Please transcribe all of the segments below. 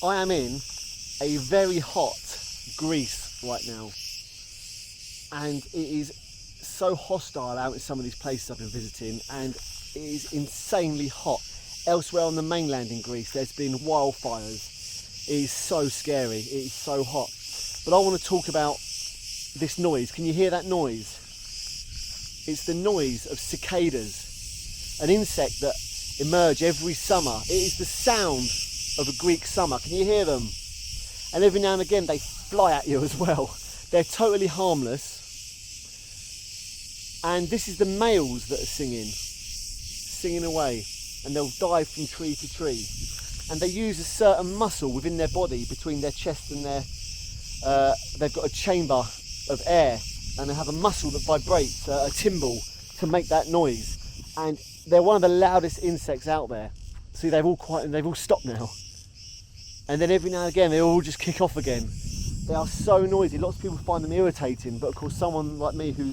I am in a very hot Greece right now, and it is so hostile out in some of these places I've been visiting, and it is insanely hot. Elsewhere on the mainland in Greece there's been wildfires. It is so scary, it is so hot. But I want to talk about this noise. Can you hear that noise? It's the noise of cicadas, an insect that emerge every summer. It is the sound of a Greek summer. Can you hear them? And every now and again they fly at you as well. They're totally harmless. And this is the males that are singing away, and they'll dive from tree to tree. And they use a certain muscle within their body, between their chest and their, they've got a chamber of air, and they have a muscle that vibrates, a timbal, to make that noise. And they're one of the loudest insects out there. See, they've all stopped now. And then every now and again they all just kick off again. They are so noisy. Lots of people find them irritating, but of course someone like me who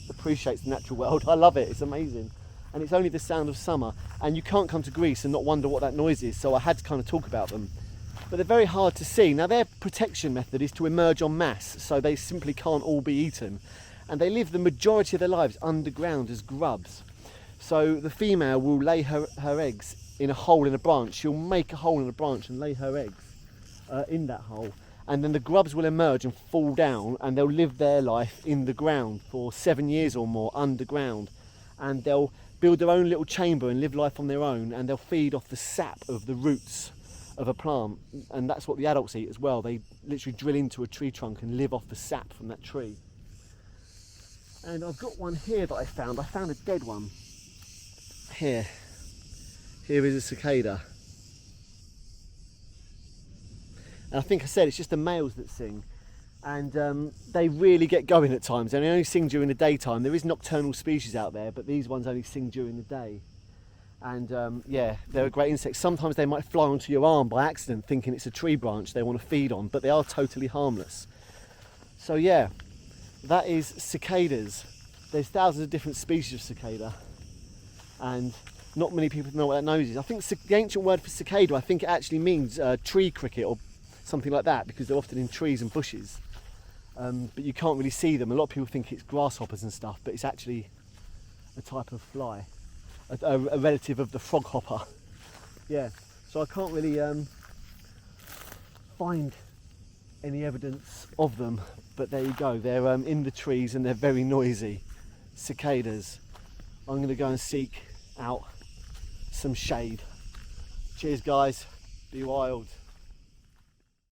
appreciates the natural world, I love it. It's amazing. And it's only the sound of summer, and you can't come to Greece and not wonder what that noise is, so I had to kind of talk about them. But they're very hard to see. Now, their protection method is to emerge en masse, so they simply can't all be eaten. And they live the majority of their lives underground as grubs. So the female will lay her eggs in a hole in a branch. She'll make a hole in a branch and lay her eggs in that hole. And then the grubs will emerge and fall down, and they'll live their life in the ground for 7 years or more underground. And they'll build their own little chamber and live life on their own, and they'll feed off the sap of the roots of a plant. And that's what the adults eat as well. They literally drill into a tree trunk and live off the sap from that tree. And I've got one here that I found. I found a dead one. Here is a cicada. And I think I said it's just the males that sing, and they really get going at times. They only sing during the daytime. There is nocturnal species out there, but these ones only sing during the day. And yeah, they're a great insect. Sometimes they might fly onto your arm by accident, thinking it's a tree branch they want to feed on, but they are totally harmless. So yeah, that is cicadas. There's thousands of different species of cicada, and not many people know what that noise is. I think the ancient word for cicada, I think it actually means tree cricket or something like that, because they're often in trees and bushes. But you can't really see them. A lot of people think it's grasshoppers and stuff, but it's actually a type of fly, a relative of the froghopper. Yeah, so I can't really find any evidence of them, but there you go. They're in the trees and they're very noisy. Cicadas. I'm going to go and seek out some shade. Cheers guys, be wild.